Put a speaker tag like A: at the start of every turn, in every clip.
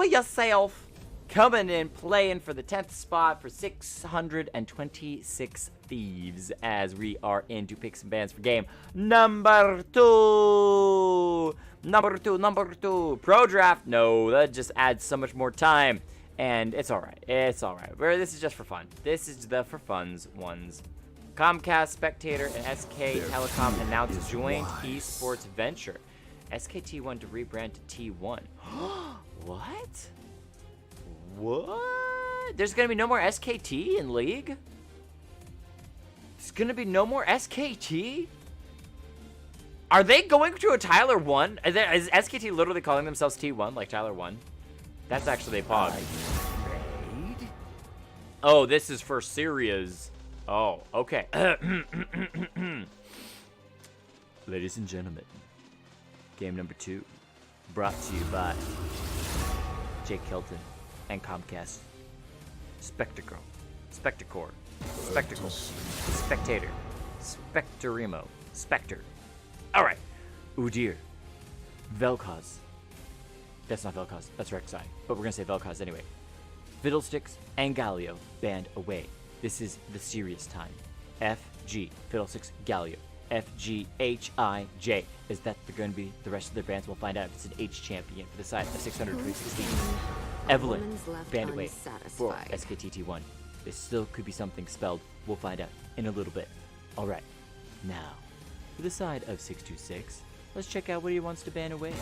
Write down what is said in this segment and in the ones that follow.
A: for yourself. Coming in, playing for the 10th spot for 626 Theives, as we are into picks and bans for game number 2. Number two. Pro draft, no, that just adds so much more time. And it's alright. This is just for fun. This is the for funs ones. Comcast, Spectator, and SKTelecom announced joint esports venture. SKT1 to rebrand to T1. What? What? There's gonna be no more SKT in League? There's gonna be no more SKT? Are they going to a Tyler1? Is SKT literally calling themselves T1, like Tyler1? That's actually a pog. Oh, this is for serious. Oh, okay. Ladies and gentlemen, game number 2, brought to you by Jake Kelton and Comcast. Spectacle, Spectator, Spectator, Spectorimo, Spectre. All right, Udyr, Vel'Koz. That's not Vel'Koz, that's Rek'Sai, but we're gonna say Vel'Koz anyway. Fiddlesticks and Galio banned away. This is the serious time. FG, Fiddlesticks, Galio. FGHIJ. Is that going to be the rest of their bands? We'll find out if it's an H champion for the side of 616. Evelyn, banned away for SKTT1. This still could be something spelled. We'll find out in a little bit. Alright, now, for the side of 626, let's check out what he wants to ban away.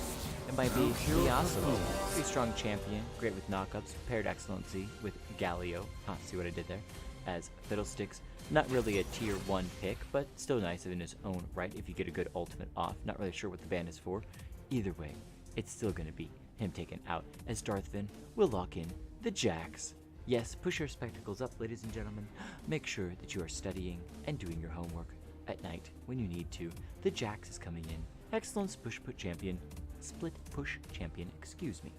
A: It might be Miyasu, pretty strong champion, great with knockups, paired excellency with Galio. See what I did there? As Fiddlesticks, not really a tier 1 pick, but still nice in his own right if you get a good ultimate off. Not really sure what the ban is for. Either way, it's still going to be him taken out, as Darthvin will lock in the Jax. Yes, push your spectacles up, ladies and gentlemen. Make sure that you are studying and doing your homework at night when you need to. The Jax is coming in. Excellence push put champion, split push champion, excuse me,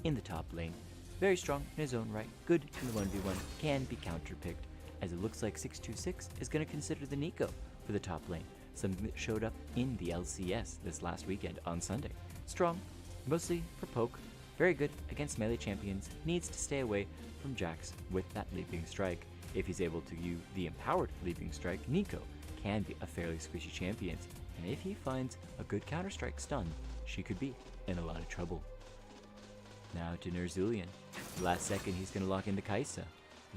A: in the top lane. Very strong in his own right, good in the 1v1, can be counter-picked, as it looks like 626 is going to consider the Nico for the top lane. Something that showed up in the LCS this last weekend on Sunday. Strong, mostly for poke, very good against melee champions, needs to stay away from Jax with that leaping strike. If he's able to use the empowered leaping strike, Nico can be a fairly squishy champion, and if he finds a good counter-strike stun, she could be in a lot of trouble. Now to Nerzulian. Last second, he's going to lock into Kai'Sa.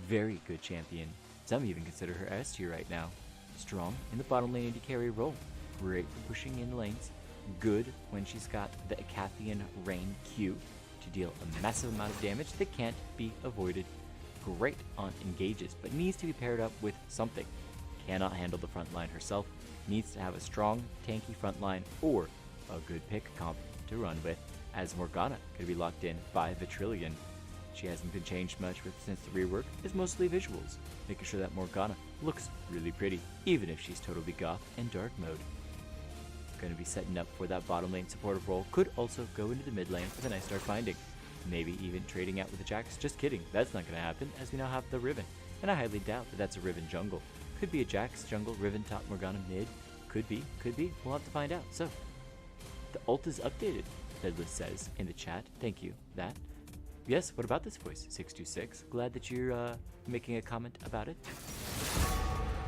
A: Very good champion. Some even consider her S tier right now. Strong in the bottom lane AD carry role. Great for pushing in lanes. Good when she's got the Acathian Rain Q to deal a massive amount of damage that can't be avoided. Great on engages, but needs to be paired up with something. Cannot handle the front line herself. Needs to have a strong, tanky front line or a good pick comp to run with, as Morgana could be locked in by Vitrillion. She hasn't been changed much since the rework. It's mostly visuals, making sure that Morgana looks really pretty, even if she's totally goth and dark mode. Going to be setting up for that bottom lane supportive role. Could also go into the mid lane with a nice dark binding. Maybe even trading out with the Jax. Just kidding, that's not going to happen, as we now have the Riven, and I highly doubt that that's a Riven jungle. Could be a Jax jungle, Riven top, Morgana mid. Could be. We'll have to find out. So, the ult is updated, Deadless says in the chat. Thank you, that. Yes, what about this voice, 626? Glad that you're making a comment about it.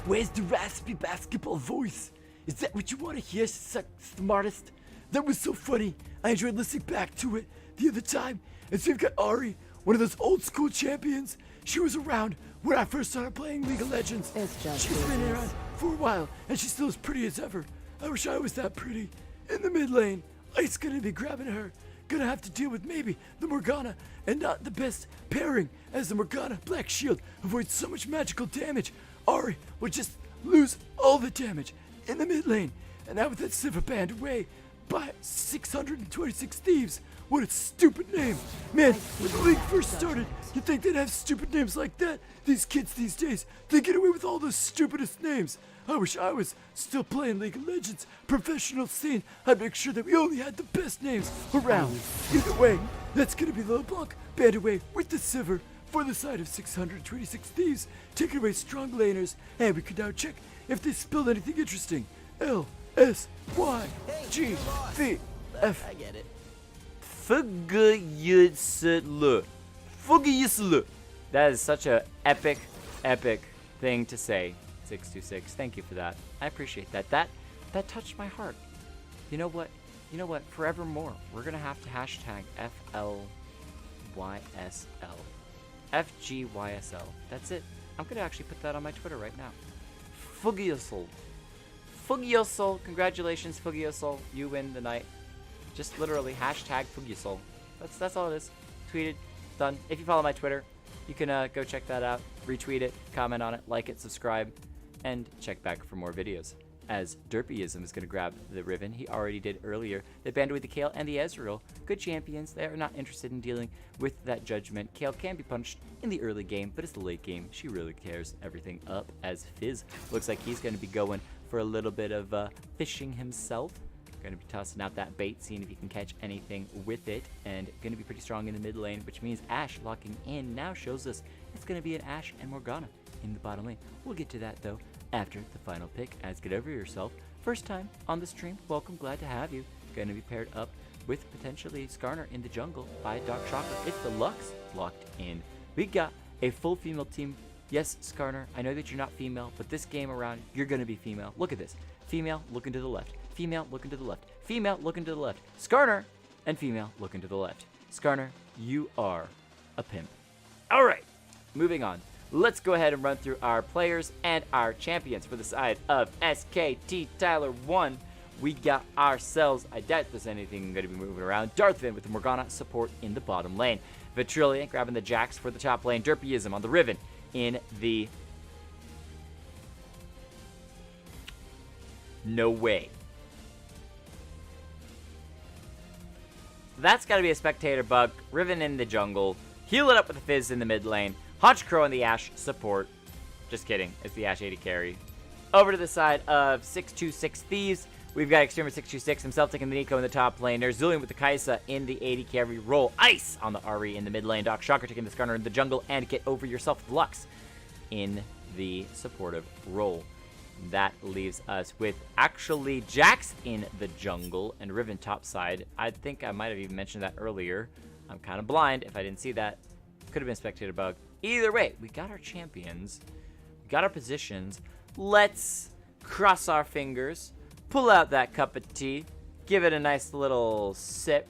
B: Where's the raspy basketball voice? Is that what you want to hear, smartest? That was so funny. I enjoyed listening back to it the other time. And so you've got Ari, one of those old school champions. She was around when I first started playing League of Legends. She's been around for a while, and she's still as pretty as ever. I wish I was that pretty. In the mid lane, Ice gonna be grabbing her. Gonna have to deal with maybe the Morgana, and not the best pairing, as the Morgana Black Shield avoids so much magical damage. Ari would just lose all the damage in the mid lane, and now with that Sivir banned away by 626 Theives. What a stupid name. Man, when the league first started, you'd think they'd have stupid names like that. These kids these days, they get away with all the stupidest names. I wish I was still playing League of Legends professional scene. I'd make sure that we only had the best names around. Either way, that's gonna be LeBlanc banned away with the Sivir for the side of 626 Theives, taking away strong laners, and we can now check if they spilled anything interesting. L S Y G V F.
A: I get it. Fugiyaslu. That is such a epic thing to say. 626. Thank you for that. I appreciate that. That touched my heart. You know what? Forevermore, we're gonna have to hashtag FLYSL. FGYSL. That's it. I'm gonna actually put that on my Twitter right now. Fugiyasl. Fugiyasl. Congratulations, Fugiyasl. You win the night. Just literally hashtag Fugiyasl. That's all it is. Tweeted. Done. If you follow my Twitter, you can go check that out. Retweet it. Comment on it. Like it. Subscribe. And check back for more videos. As Derpyism is going to grab the Riven. He already did earlier. They banned away the Kale and the Ezreal. Good champions. They are not interested in dealing with that judgment. Kale can be punished in the early game, but it's the late game. She really tears everything up as Fizz looks like he's going to be going for a little bit of fishing himself. Going to be tossing out that bait, seeing if he can catch anything with it. And going to be pretty strong in the mid lane, which means Ashe locking in now shows us it's going to be an Ashe and Morgana in the bottom lane. We'll get to that, though, after the final pick. As get over yourself. First time on the stream. Welcome. Glad to have you. Going to be paired up with potentially Skarner in the jungle by Doc Shocker. It's the Lux locked in. We got a full female team. Yes, Skarner, I know that you're not female, but this game around, you're going to be female. Look at this. Female looking to the left. Female looking to the left. Female looking to the left. Skarner and female looking to the left. Skarner, you are a pimp. All right, moving on. Let's go ahead and run through our players and our champions for the side of SKTTyler1. We got ourselves, I doubt there's anything going to be moving around, Darthvin with the Morgana support in the bottom lane. Vitrillion grabbing the Jax for the top lane. Derpyism on the Riven in the... No way. That's got to be a spectator bug. Riven in the jungle. Heal it up with the Fizz in the mid lane. Honchkrow and the Ashe support. Just kidding. It's the Ashe 80 carry. Over to the side of 626 Theives. We've got Extremist 626 himself taking the Nico in the top lane. There's Zulian with the Kaisa in the 80 carry role. Ice on the Ahri in the mid lane. Doc Shocker taking the Skarner in the jungle. And get over yourself with Lux in the supportive role. That leaves us with actually Jax in the jungle and Riven topside. I think I might have even mentioned that earlier. I'm kind of blind if I didn't see that. Could have been a spectator bug. Either way, we got our champions. We got our positions. Let's cross our fingers. Pull out that cup of tea. Give it a nice little sip.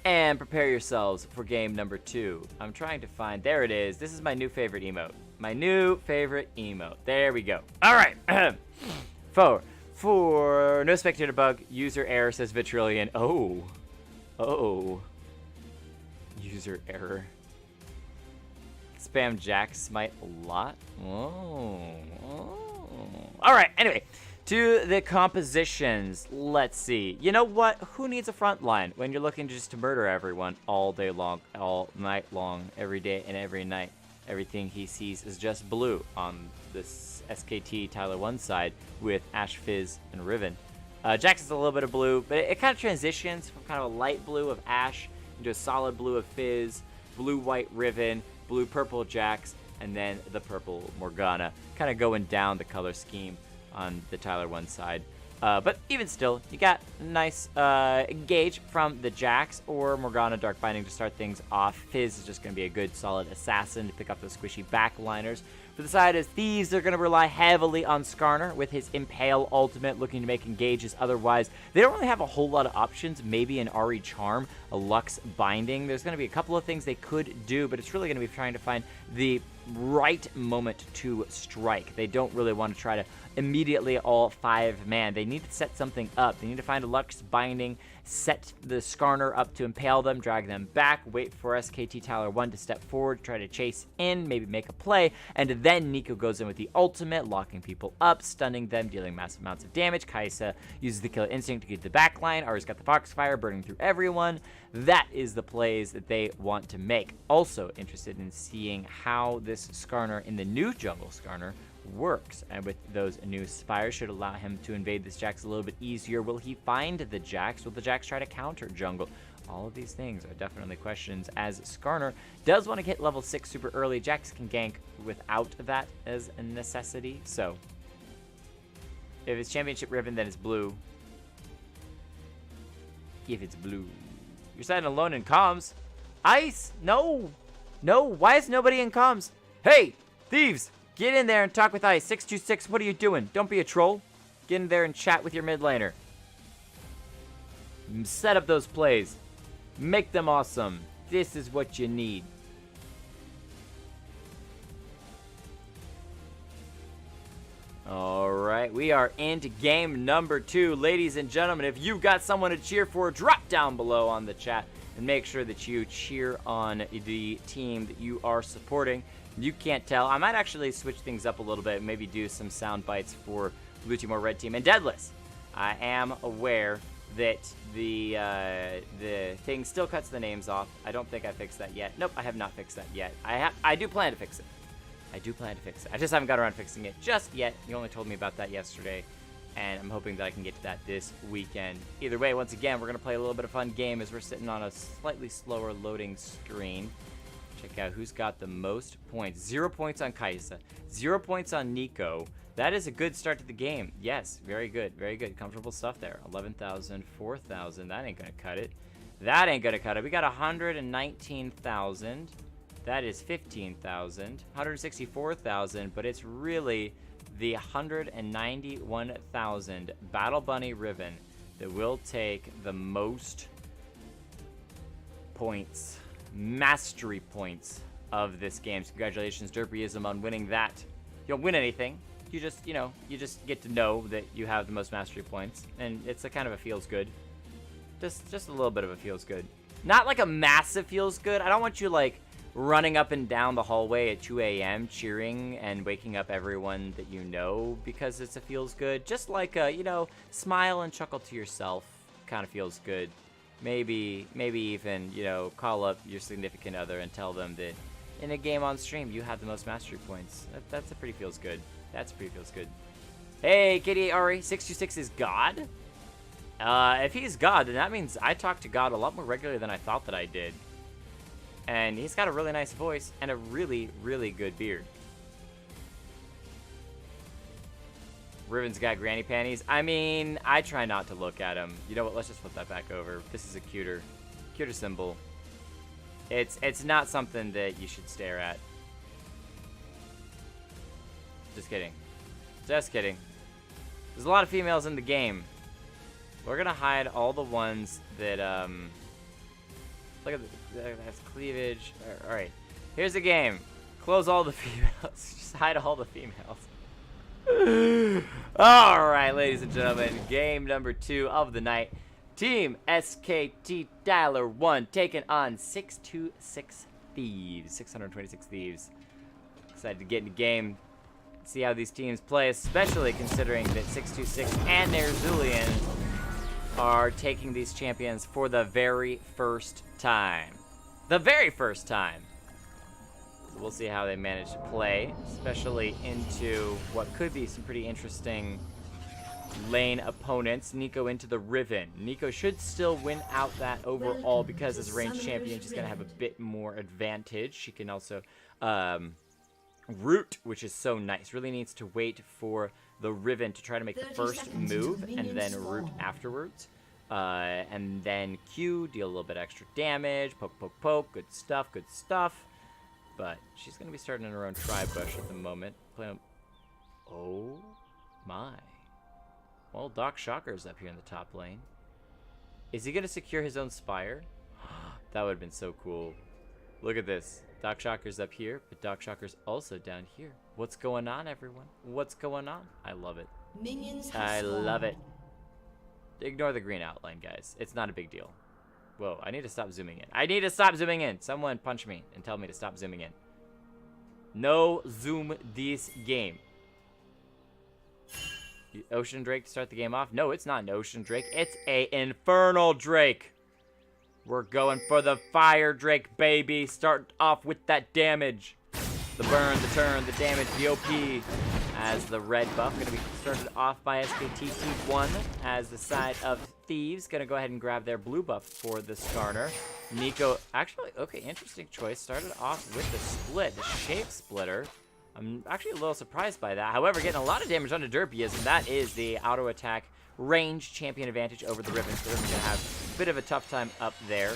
A: And prepare yourselves for game number 2. I'm trying to find... There it is. This is my new favorite emote. My new favorite emote. There we go. All right. For no spectator bug, user error, says Vitrillion. Oh. User error. Spam Jax smite a lot. Oh. All right. Anyway. To the compositions, let's see. You know what? Who needs a front line when you're looking just to murder everyone all day long, all night long, every day and every night? Everything he sees is just blue on this SKTTyler1 side with Ashe, Fizz, and Riven. Jax is a little bit of blue, but it kind of transitions from kind of a light blue of Ashe into a solid blue of Fizz, blue-white Riven, blue-purple Jax, and then the purple Morgana. Kind of going down the color scheme on the Tyler1 side. But even still, you got a nice gauge from the Jax or Morgana Dark Binding to start things off. Fizz is just going to be a good, solid assassin to pick up those squishy backliners. For the side of Theives, they're going to rely heavily on Skarner with his Impale ultimate, looking to make engages. Otherwise, they don't really have a whole lot of options. Maybe an Ahri Charm, a Lux Binding. There's going to be a couple of things they could do, but it's really going to be trying to find the right moment to strike. They don't really want to try to immediately all 5-man. They need to set something up. They need to find a Lux Binding, set the Skarner up to impale them, drag them back, wait for SKTTyler1 to step forward, try to chase in, maybe make a play, and then Nico goes in with the ultimate, locking people up, stunning them, dealing massive amounts of damage. Kaisa uses the Killer Instinct to get the backline. Ahri's got the Foxfire, burning through everyone. That is the plays that they want to make. Also interested in seeing how this Skarner in the new jungle Skarner works, and with those new spires should allow him to invade this Jax a little bit easier. Will he find the Jax? Will the Jax try to counter jungle? All of these things are definitely questions, as Skarner does want to hit level 6 super early. Jax can gank without that as a necessity, so If it's championship ribbon, then it's blue. If it's blue. You're siding alone in comms. Ice? No. No, why is nobody in comms? Hey, Theives, get in there and talk with Ice. 626, what are you doing? Don't be a troll. Get in there and chat with your mid laner. Set up those plays. Make them awesome. This is what you need. Alright, we are into game number 2. Ladies and gentlemen, if you've got someone to cheer for, drop down below on the chat and make sure that you cheer on the team that you are supporting. You can't tell. I might actually switch things up a little bit, maybe do some sound bites for blue team or red team. And Deadless, I am aware that the thing still cuts the names off. I don't think I fixed that yet. Nope, I have not fixed that yet. I do plan to fix it. I do plan to fix it. I just haven't got around to fixing it just yet. You only told me about that yesterday, and I'm hoping that I can get to that this weekend. Either way, once again, we're going to play a little bit of fun game as we're sitting on a slightly slower loading screen. Check out who's got the most points. 0 points on Kaisa. 0 points on Nico. That is a good start to the game. Yes, very good. Very good. Comfortable stuff there. 11,000, 4,000. That ain't going to cut it. That ain't going to cut it. We got 119,000. That is 15,000. 164,000, but it's really the 191,000 Battle Bunny ribbon that will take the most points, mastery points of this game. So congratulations, Derpyism, on winning that. You don't win anything. You just, you just get to know that you have the most mastery points, and it's a kind of a feels good. Just a little bit of a feels good. Not like a massive feels good. I don't want you like running up and down the hallway at 2 a.m. cheering and waking up everyone that you know because it's a feels good. Just like a, smile and chuckle to yourself kind of feels good. Maybe even, call up your significant other and tell them that in a game on stream you have the most mastery points. That's a pretty feels good. That's pretty feels good. Hey, KD Ari, 626 is God? If he's God, then that means I talk to God a lot more regularly than I thought that I did. And he's got a really nice voice and a really, really good beard. Riven's got granny panties. I mean, I try not to look at him. You know what? Let's just flip that back over. This is a cuter symbol. It's not something that you should stare at. Just kidding. Just kidding. There's a lot of females in the game. We're gonna hide all the ones that look at that's cleavage. All right, here's the game. Close all the females. Just hide all the females. All right, ladies and gentlemen, game number 2 of the night. Team SKTTyler1 taking on 626 Theives. 626 Theives. Excited to get in the game. See how these teams play, especially considering that 626 and Nerzulian are taking these champions for the very first time. The very first time. So we'll see how they manage to play, especially into what could be some pretty interesting lane opponents. Nico into the Riven. Nico should still win out that overall because as a ranged champion, she's going to have a bit more advantage. She can also root, which is so nice. Really needs to wait for the Riven to try to make the first move and then root afterwards. And then Q, deal a little bit extra damage, poke, poke, poke, good stuff, good stuff. But she's going to be starting in her own tri-bush at the moment. Oh my. Well, Doc Shocker's up here in the top lane. Is he going to secure his own Spire? That would have been so cool. Look at this. Doc Shocker's up here, but Doc Shocker's also down here. What's going on, everyone? What's going on? I love it. I love it. Ignore the green outline, guys. It's not a big deal. Whoa, I need to stop zooming in. I need to stop zooming in. Someone punch me and tell me to stop zooming in. No zoom this game. Ocean Drake to start the game off? No, it's not an Ocean Drake. It's a Infernal Drake. We're going for the Fire Drake, baby. Start off with that damage. The burn, the turn, the damage, the OP. As the red buff going to be started off by SKTTyler1 as the side of Theives going to go ahead and grab their blue buff for the Skarner. Nico, actually, okay, interesting choice. Started off with the split, the Shape Splitter. I'm actually a little surprised by that. However, getting a lot of damage onto Derpy, and that is the auto attack range champion advantage over the Riven. So Riven's going to have a bit of a tough time up there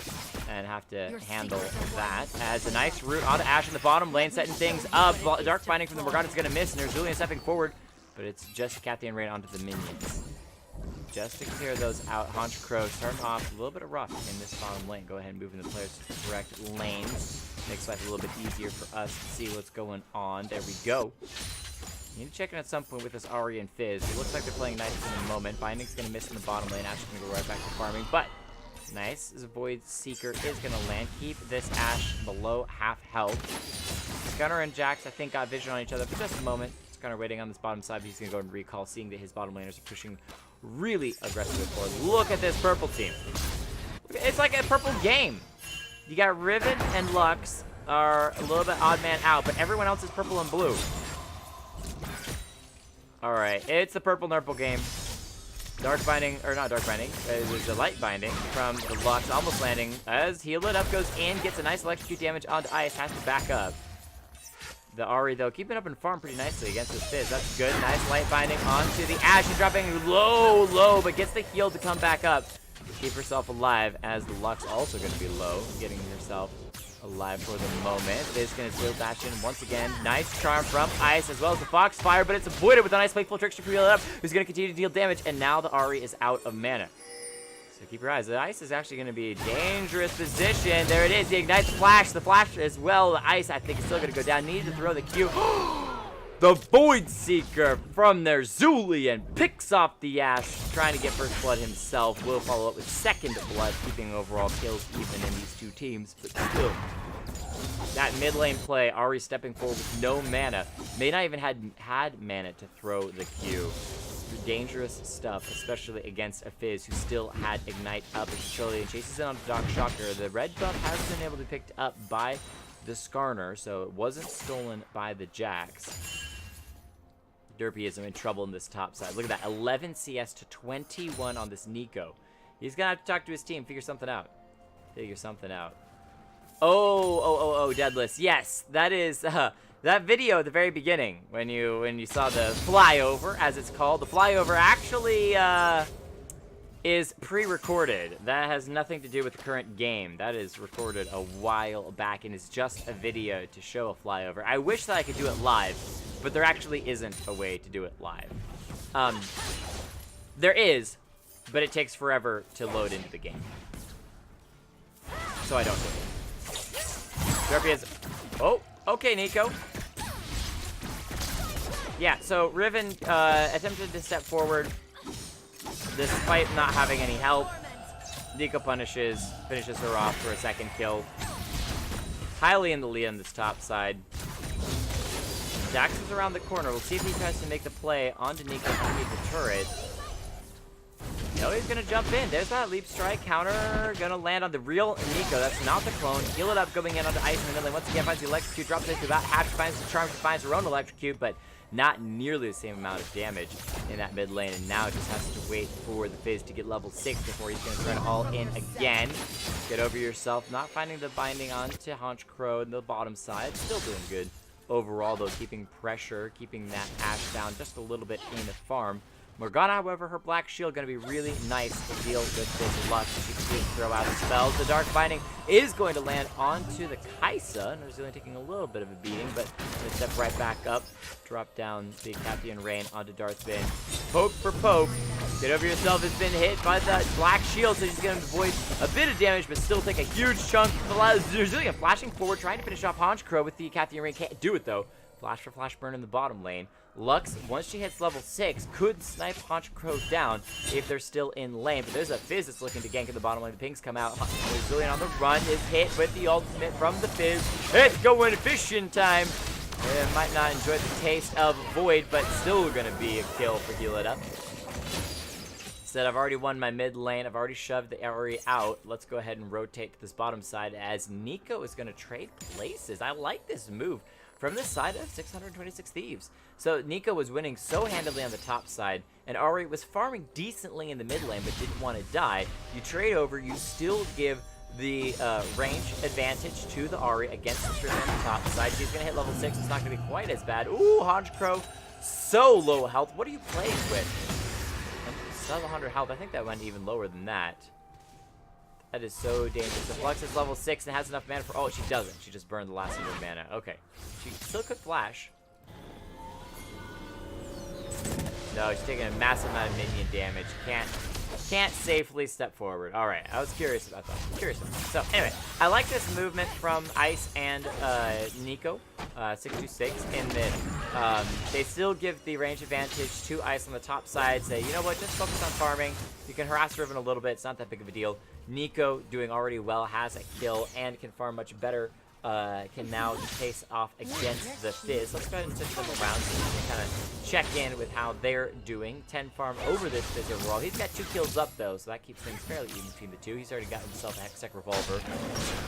A: and have to handle that. As a nice root onto Ashe in the bottom lane, setting things up. Dark Binding from the Morgana's going to miss, and there's Julian stepping forward, but it's just Cathy and Rain onto the minions. Just to clear those out, Haunch Crow starting off a little bit of rough in this bottom lane. Go ahead and move in the players to the correct lanes. Makes life a little bit easier for us to see what's going on. There we go. Need to check in at some point with this Ahri and Fizz. It looks like they're playing nice in the moment. Binding's going to miss in the bottom lane. Ashe is going to go right back to farming. But nice. As a Void Seeker is going to land. Keep this Ashe below half health. Gunnar and Jax, I think, got vision on each other for just a moment. Gunnar waiting on this bottom side, but he's going to go and recall, seeing that his bottom laners are pushing really aggressively forward. Look at this purple team. It's like a purple game. You got Riven and Lux are a little bit odd man out, but everyone else is purple and blue. Alright, it's the purple nurple game. Dark Binding, or not Dark Binding, it was the Light Binding from the Lux, almost landing. As Heal It Up goes in, gets a nice electrocute damage onto Ice, has to back up. The Ahri, though, keeping up and farm pretty nicely against this Fizz. That's good. Nice Light Binding onto the Ashe, and dropping low, but gets the heal to come back up. Keep herself alive, as the Lux also going to be low, getting herself alive for the moment. Is going to steal dash in once again. Nice charm from Ice, as well as the Foxfire, but it's avoided with a nice playful trickster for Heal It Up, who's going to continue to deal damage, and now the Ahri is out of mana. So keep your eyes. The Ice is actually going to be a dangerous position. There it is. The Ignites Flash. The Flash as well. The Ice, I think, is still going to go down. Needed to throw the Q. The Void Seeker from their Zulian picks off the Ashe, trying to get first blood himself. Will follow up with second blood, keeping overall kills even in these two teams. But still, that mid lane play, Ahri stepping forward with no mana. May not even had mana to throw the Q. Dangerous stuff, especially against a Fizz who still had Ignite up. As Chili chases in on Doc Shocker. The red buff has been able to be picked up by the Skarner, so it wasn't stolen by the Jax. Derpy is in trouble in this top side. Look at that, 11 CS to 21 on this Nico. He's gonna have to talk to his team, figure something out. Oh, Deadless. Yes, that is that video at the very beginning when you saw the flyover, as it's called. The flyover actually is pre-recorded. That has nothing to do with the current game. That is recorded a while back and is just a video to show a flyover. I wish that I could do it live, but there actually isn't a way to do it live. There is, but it takes forever to load into the game. So I don't do it. Derpy is... Oh, okay, Nico. Yeah, so Riven attempted to step forward despite not having any help. Nico finishes her off for a second kill. Highly in the lead on this top side. Dax is around the corner. We'll see if he tries to make the play onto Nico underneath the turret. No, he's going to jump in. There's that leap strike counter. Going to land on the real Nico. That's not the clone. Heal It Up going in onto Ice in the middle. And once again, finds the electrocute. Drops it to about half. Finds the charm. Finds her own electrocute, but not nearly the same amount of damage in that mid lane. And now just has to wait for the Fizz to get level 6 before he's going to try to all in again. Get over yourself. Not finding the binding onto Haunch Crow in the bottom side. Still doing good overall, though. Keeping pressure. Keeping that Ashe down just a little bit in the farm. Morgana, however, her black shield going to be really nice to deal with this luck. She can throw out the spells. The Dark Binding is going to land onto the Kaisa. And there's only taking a little bit of a beating, but going to step right back up. Drop down the Cathy and Rain onto Darth Bane. Poke for poke. Get over yourself has been hit by the black shield, so she's going to avoid a bit of damage, but still take a huge chunk. Zillion flashing forward, trying to finish off Haunch Crow with the Cathy and Rain. Can't do it, though. Flash for flash burn in the bottom lane. Lux, once she hits level 6, could snipe Haunch Crow down if they're still in lane. But there's a Fizz that's looking to gank in the bottom lane. The pings come out. Zillion on the run is hit with the ultimate from the Fizz. It's going fishing time. It might not enjoy the taste of Void, but still going to be a kill for Heal It Up. Instead, I've already won my mid lane. I've already shoved the Ahri out. Let's go ahead and rotate to this bottom side as Nico is going to trade places. I like this move from the side of 626 Theives. So Nico was winning so handily on the top side, and Ahri was farming decently in the mid lane, but didn't want to die. You trade over, you still give the range advantage to the Ahri against the Strickland on the top side. She's going to hit level 6. It's not going to be quite as bad. Ooh, Honchkrow, so low health. What are you playing with? 700 health. I think that went even lower than that. That is so dangerous. The Flux is level 6 and has enough mana for... Oh, she doesn't. She just burned the last of her mana. Okay. She still could flash. No, she's taking a massive amount of minion damage. Can't safely step forward. All right, I was curious about that. So anyway, I like this movement from Ice and Nico, 626, in that they still give the range advantage to Ice on the top side. Say, you know what, just focus on farming. You can harass Riven a little bit. It's not that big of a deal. Nico, doing already well, has a kill and can farm much better. Can now face off against the Fizz. Let's go ahead and switch them around so we can kind of check in with how they're doing. 10 farm over this Fizz overall. He's got 2 kills up though, so that keeps things fairly even between the two. He's already got himself a Hextech Revolver.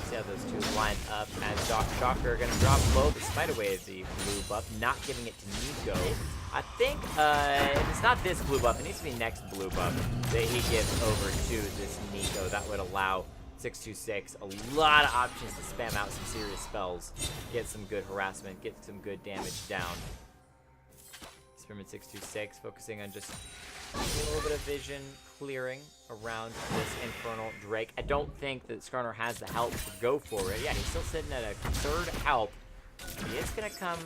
A: See how those two line up as Doc Shocker are going to drop low despite away the blue buff, not giving it to Nico. I think if it's not this blue buff, it needs to be next blue buff that he gives over to this Nico. That would allow 626 a lot of options to spam out some serious spells, get some good harassment, get some good damage down. Spearman 626 focusing on just a little bit of vision clearing around this Infernal Drake. I don't think that Skarner has the health to go for it. Yeah, he's still sitting at a 3rd health. He is going to come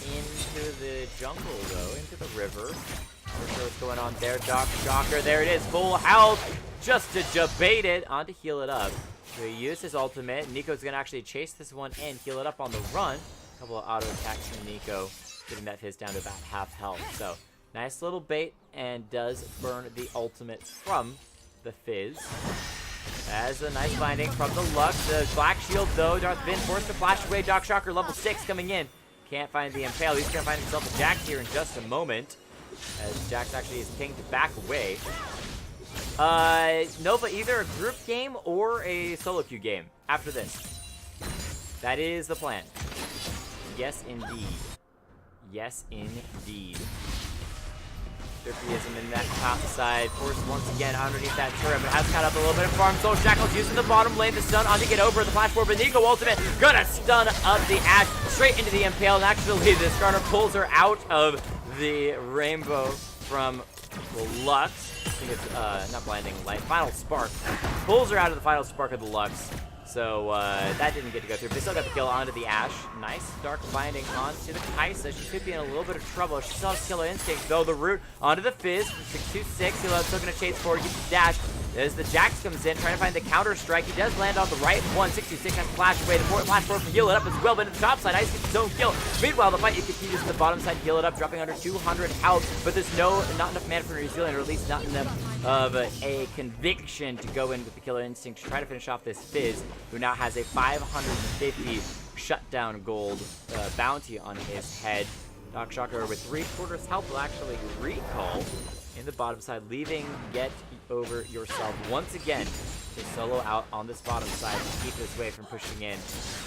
A: into the jungle though, into the river. Not sure what's going on there. Doc Shocker, there it is, full health. Just to debate it, on to heal it up. So he used his ultimate. Nico's going to actually chase this one in, heal it up on the run. A couple of auto attacks from Nico, getting that Fizz down to about half health. So, nice little bait, and does burn the ultimate from the Fizz. As a nice binding from the Lux. The Black Shield, though, Darth Vin forced to flash away. Doc Shocker, level 6 coming in. Can't find the Impale. He's going to find himself a Jax here in just a moment, as Jax actually is pinged back away. Nova, either a group game or a solo queue game after this. That is the plan. Yes, indeed. Yes, indeed. Derpyism in that top side. Forced once again underneath that turret, but has caught up a little bit of farm. Soul Shackles using the bottom lane. The stun on to get over the flash forward, but Nico ultimate gonna stun up the Ashe straight into the Impale. And actually, the Skarner pulls her out of the rainbow from the Lux. I think it's not blinding light. Final spark pulls her out of the final spark of the Lux. So that didn't get to go through. But they still got the kill onto the Ashe. Nice dark binding onto the Kaisa. She could be in a little bit of trouble. She still has Killer Instinct though. The root onto the Fizz. 626. He's still gonna chase forward. Gets the dash. As the Jax comes in, trying to find the counter strike. He does land on the right one. 626 has to flash away. The flash forward can heal it up as well, but in the top side, Ice gets his own kill. Meanwhile, the fight continues to the bottom side, heal it up, dropping under 200 health, but there's not enough mana for New Zealand, or at least not enough of a conviction to go in with the Killer Instinct to try to finish off this Fizz, who now has a 550 shutdown gold bounty on his head. Doc Shocker with 3/4 health will actually recall in the bottom side, leaving Get Over Yourself once again to solo out on this bottom side to keep this wave from pushing in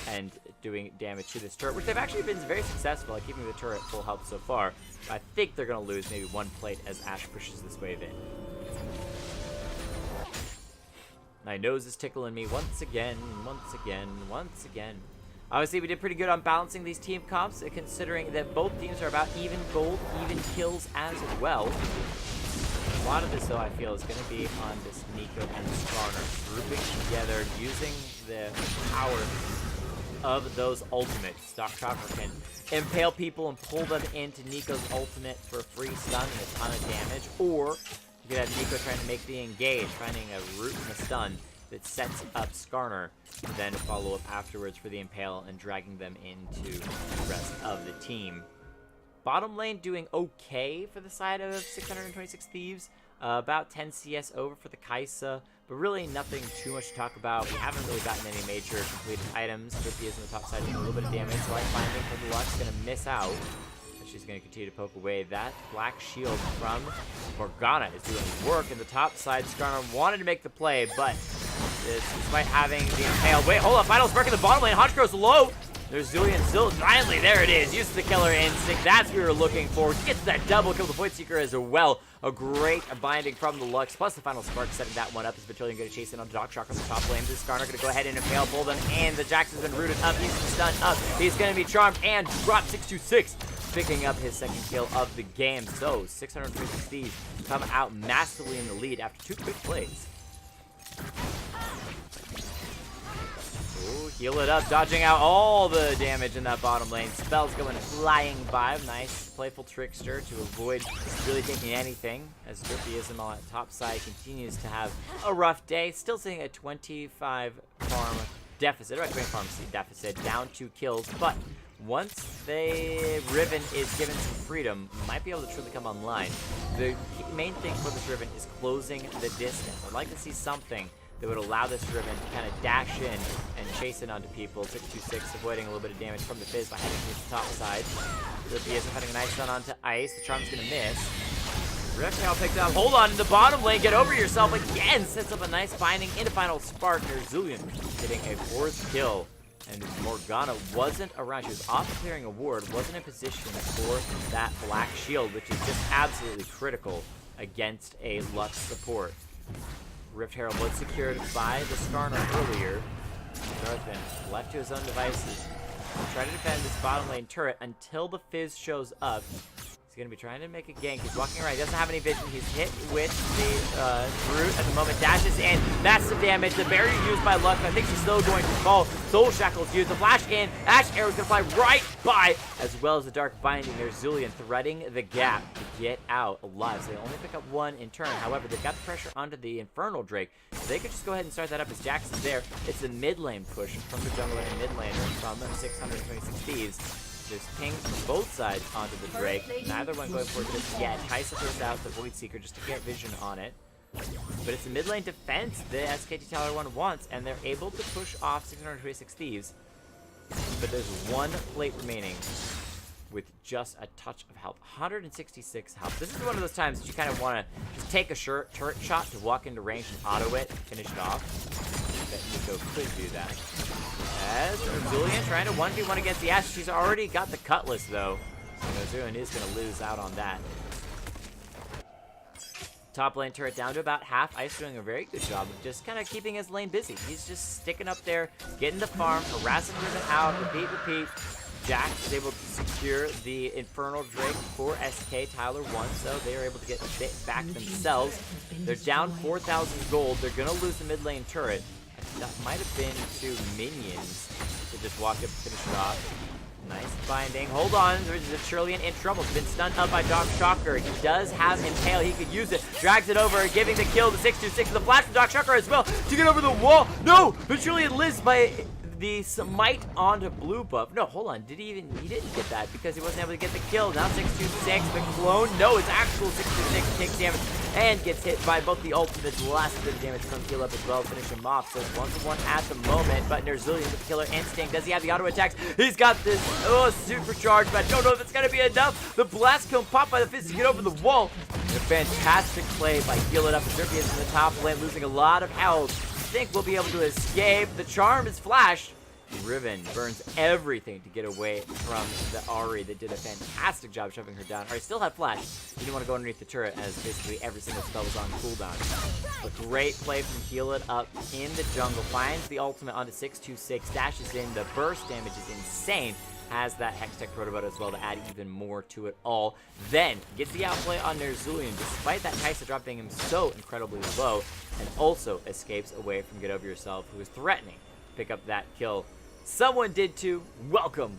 A: and doing damage to this turret, which they've actually been very successful at keeping the turret full health so far. I think they're going to lose maybe one plate as Ashe pushes this wave in. My nose is tickling me once again, once again, once again. Obviously, we did pretty good on balancing these team comps, considering that both teams are about even gold, even kills as well. A lot of this, though, I feel, is going to be on this Nico and Skarner grouping together, using the power of those ultimates. Doc Shocker can impale people and pull them into Nico's ultimate for a free stun and a ton of damage, or you could have Nico trying to make the engage, finding a root and a stun that sets up Skarner to then follow up afterwards for the impale and dragging them into the rest of the team. Bottom lane doing okay for the side of 626 Thieves. About 10 CS over for the Kaisa, but really nothing too much to talk about. We haven't really gotten any major completed items. Trippy is on the top side doing a little bit of damage. Light binding from the Lux going to miss out. She's going to continue to poke away. That Black Shield from Morgana is doing work in the top side. Skarner wanted to make the play, but despite having the impale. Wait, hold up. Final spark in the bottom lane. Honchkrow's low. There's Zulian still, finally, there it is. Uses the killer instinct. That's what we were looking for. Gets that double kill, the Void Seeker as well. A great binding from the Lux, plus the final spark setting that one up. As Battalion going to chase in on Doc Shock on the top lane. This Skarner going to go ahead and impale, pull them, and the Jax has been rooted up. He's stunned up. He's going to be charmed and drop 626. Picking up his second kill of the game. So 636 Thieves come out massively in the lead after 2 quick plays. Ooh, heal it up, dodging out all the damage in that bottom lane. Spells going flying by. Nice playful trickster to avoid really taking anything, as Derpyism on the top side continues to have a rough day. Still sitting at 25 farm deficit, or 20 farm seed deficit, down 2 kills, but once the Riven is given some freedom, might be able to truly come online. The main thing for this Riven is closing the distance. I'd like to see something that would allow this Riven to kind of dash in and chase in onto people. 626 avoiding a little bit of damage from the Fizz by heading to the top side. Derpyism heading a nice stun onto Ice. The Charm's going to miss. Reptile picked up. Hold on to the bottom lane. Get over yourself again. Sets up a nice binding into final spark. Nerzulian getting a 4th kill. And Morgana wasn't around. She was off clearing a ward. Wasn't in position for that black shield, which is just absolutely critical against a Lux support. Rift Herald was secured by the Skarner earlier. Darthvin left to his own devices. Try to defend this bottom lane turret until the Fizz shows up. He's going to be trying to make a gank. He's walking around. He doesn't have any vision. He's hit with the Root at the moment. Dashes in. Massive damage. The barrier used by Lux. I think she's still going to fall. Soul Shackle's used. The flash in. Ash Arrow's going to fly right by, as well as the Dark Binding. There's Zulian threading the gap to get out alive. So they only pick up 1 in turn. However, they've got the pressure onto the Infernal Drake. So they could just go ahead and start that up as Jax is there. It's a mid lane push from the jungler and mid laner from 626 Thieves. There's pings from both sides onto the Drake. Neither one going for it just yet. Kaisa throws out the Void Seeker just to get vision on it. But it's a mid lane defense the SKTTyler1 wants, and they're able to push off 626 Thieves. But there's 1 plate remaining with just a touch of health. 166 health. This is one of those times that you kind of want to just take a turret shot to walk into range and auto it and finish it off. That Nico could do that. As Zulian trying to 1v1 against the Ashe. She's already got the Cutlass, though. So Zulian is going to lose out on that. Top lane turret down to about half. Ice doing a very good job of just kind of keeping his lane busy. He's just sticking up there, getting the farm, harassing Riven out, repeat. Jax is able to secure the Infernal Drake for SKTyler1, so they are able to get a bit back themselves. They're down 4,000 gold. They're going to lose the mid lane turret. That might have been to minions to just walk up and finish it off. Nice binding. Hold on. There's a Trillian in trouble. He's been stunned up by Doc Shocker. He does have Impale. He could use it. Drags it over, giving the kill to 626. The flash from Doc Shocker as well to get over the wall. No! The Trillian lives by the smite onto blue buff. No, hold on. He didn't get that because he wasn't able to get the kill. Now 626, the clone. No, it's actual 626 takes damage and gets hit by both the ultimates. Last bit of damage from heal up as well, finish him off. So it's 1-1 at the moment, but Nerzulian with the killer instinct. Does he have the auto attacks? He's got this supercharge, but I don't know if it's gonna be enough. The blast cone popped by the Fizz to get over the wall. And a fantastic play by heal it up. The Derpy is in the top lane, losing a lot of health. I think we'll be able to escape. The charm is flashed. Riven burns everything to get away from the Ahri that did a fantastic job shoving her down. Ahri still had flash. He didn't want to go underneath the turret as basically every single spell was on cooldown. A great play from Heal It Up in the jungle. Finds the ultimate onto 626. Dashes in. The burst damage is insane. Has that Hextech Protobot as well to add even more to it all. Then gets the outplay on Nerzulian despite that Kaisa dropping him so incredibly low, and also escapes away from Get Over Yourself, who is threatening to pick up that kill. Someone did too. Welcome.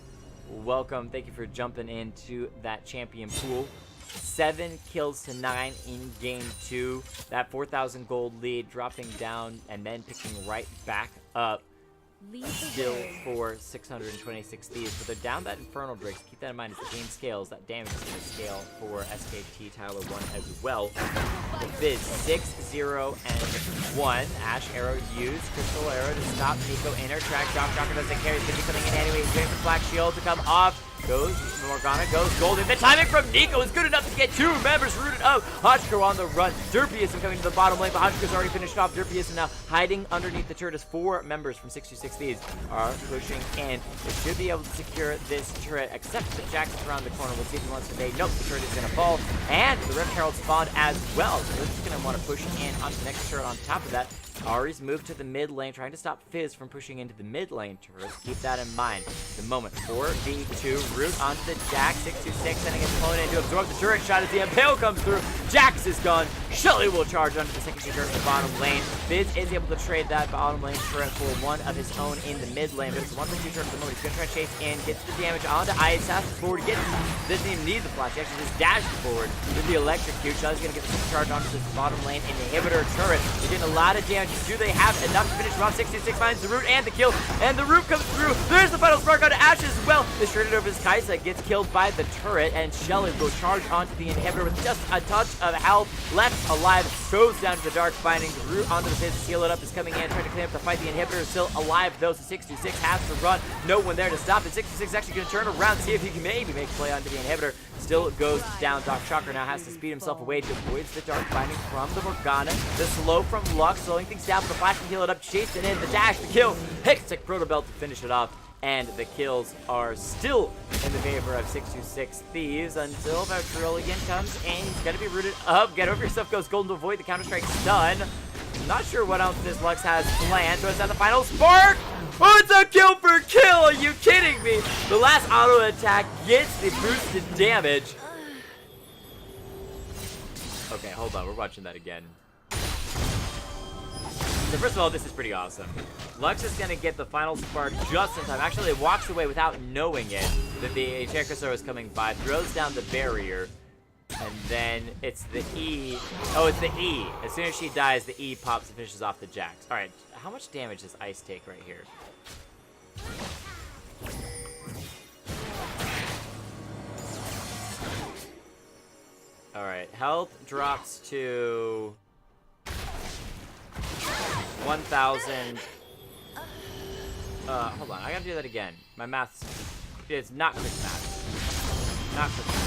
A: Thank you for jumping into that champion pool. 7 kills to 9 in game 2. That 4,000 gold lead dropping down and then picking right back up. Still for 626 Thieves, but they're down that Infernal Drake. So keep that in mind as the game scales. That damage is going to scale for SKTTyler1 as well. The Fizz 6-0-1. Ash Arrow used. Crystal Arrow to stop Nico. Inner track. Doc Shocker doesn't carry. He's going to be coming in anyway. He's waiting for Black Shield to come off. Goes Morgana, goes Golden. The timing from Nico is good enough to get 2 members rooted out. Hachiko on the run. Derpyism coming to the bottom lane, but Hachiko's already finished off. Derpyism now hiding underneath the turret as 4 members from 626 Thieves are pushing in. They should be able to secure this turret, except the Jax is around the corner. We'll see if he wants to evade. Nope, the turret is going to fall. And the Rift Herald spawned as well. So they're just going to want to push in onto the next turret on top of that. Ahri's moved to the mid lane, trying to stop Fizz from pushing into the mid lane turret. Keep that in mind. The moment 4v2, root onto the Jax. 626 sending his opponent in to absorb the turret shot as the Impale comes through. Jax is gone. Shelly will charge onto the second turret in the bottom lane. Fizz is able to trade that bottom lane turret for one of his own in the mid lane, but it's a 1v2 turret at the moment. He's going to try to chase in, gets the damage onto Ice, passes forward, doesn't even need the flash. He actually just dashed forward with the electrocute. Shelly's going to get the charge onto this bottom lane inhibitor turret. They're getting a lot of damage. Do they have enough to finish him off? 626 finds the root and the kill, and the root comes through. There's the final spark onto Ashe as well. They shredded over his Kaisa, gets killed by the turret, and Shelly will charge onto the inhibitor with just a touch of health left alive. Goes down to the dark binding. The root onto the Fizz. Seal it up is coming in, trying to clean up the fight. The inhibitor is still alive though, so 626 has to run. No one there to stop it. 626 is actually going to turn around, see if he can maybe make a play onto the inhibitor. Still goes down. Doc Shocker now has to speed himself away to avoid the dark binding from the Morgana. The slow from Lux, slowing things down, but the flash can heal it up. Chasing in the dash, the kill. Hextech Protobelt to finish it off. And the kills are still in the favor of 626 Thieves until Vitrolian comes in. He's going to be rooted up. Get over yourself goes Golden to avoid the Counter-Strike stun. Not sure what else this Lux has planned. Throws out the final spark. Oh, it's a kill for kill. Are you kidding me? The last auto attack gets the boosted damage. Okay, hold on. We're watching that again. So first of all, this is pretty awesome. Lux is going to get the final spark just in time. Actually, it walks away without knowing it that the Cherkasaur is coming by. Throws down the barrier. And then it's the E. Oh, it's the E. As soon as she dies, the E pops and finishes off the Jax. Alright, how much damage does Ice take right here? Alright, health drops to 1,000. Hold on, I gotta do that again. My math's... It's not quick math. Not quick math.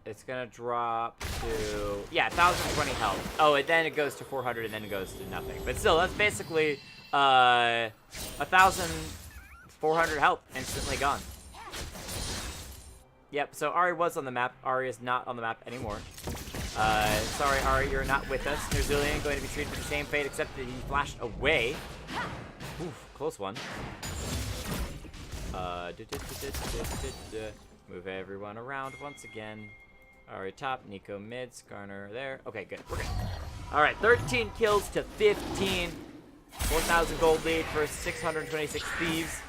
A: It's gonna drop to, yeah, 1,020 health. Oh, and then it goes to 400, and then it goes to nothing. But still, that's basically 1,400 health instantly gone. Yep. So Ahri was on the map. Ahri is not on the map anymore. Sorry, Ahri, you're not with us. Nerzilian going to be treated for the same fate, except that he flashed away. Oof, close one. Move everyone around once again. Ahri top, Nico mid, Skarner there. Okay, good. We're good. Alright, 13 kills to 15. 4,000 gold lead for 626 Thieves.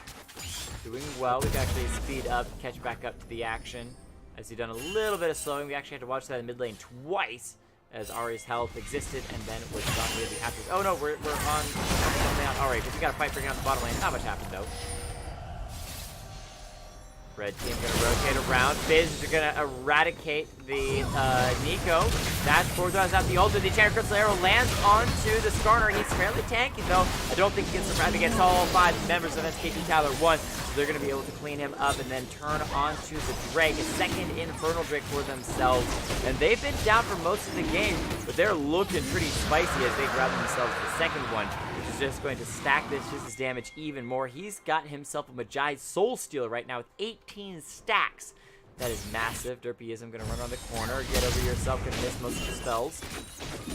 A: Doing well. We can actually speed up, catch back up to the action. As he's done a little bit of slowing. We actually had to watch that in mid lane twice, as Ahri's health existed and then was gone really after. Oh no, we're on something out. Alright, because we got a fight bringing out the bottom lane. Not much happened though. Red team gonna rotate around. Fizz are gonna eradicate the Nico. That forwards out the ult. The Enchanted Crystal Arrow lands onto the Skarner. He's fairly tanky though. I don't think he gets surprised against all 5 members of SKTTyler1. So they're gonna be able to clean him up and then turn onto the Drake. A second Infernal Drake for themselves. And they've been down for most of the game, but they're looking pretty spicy as they grab themselves the second one. Just going to stack this his damage even more. He's got himself a Magi Soul Stealer right now with 18 stacks. That is massive. Derpyism going to run around the corner. Get over yourself. Going to miss most of the spells.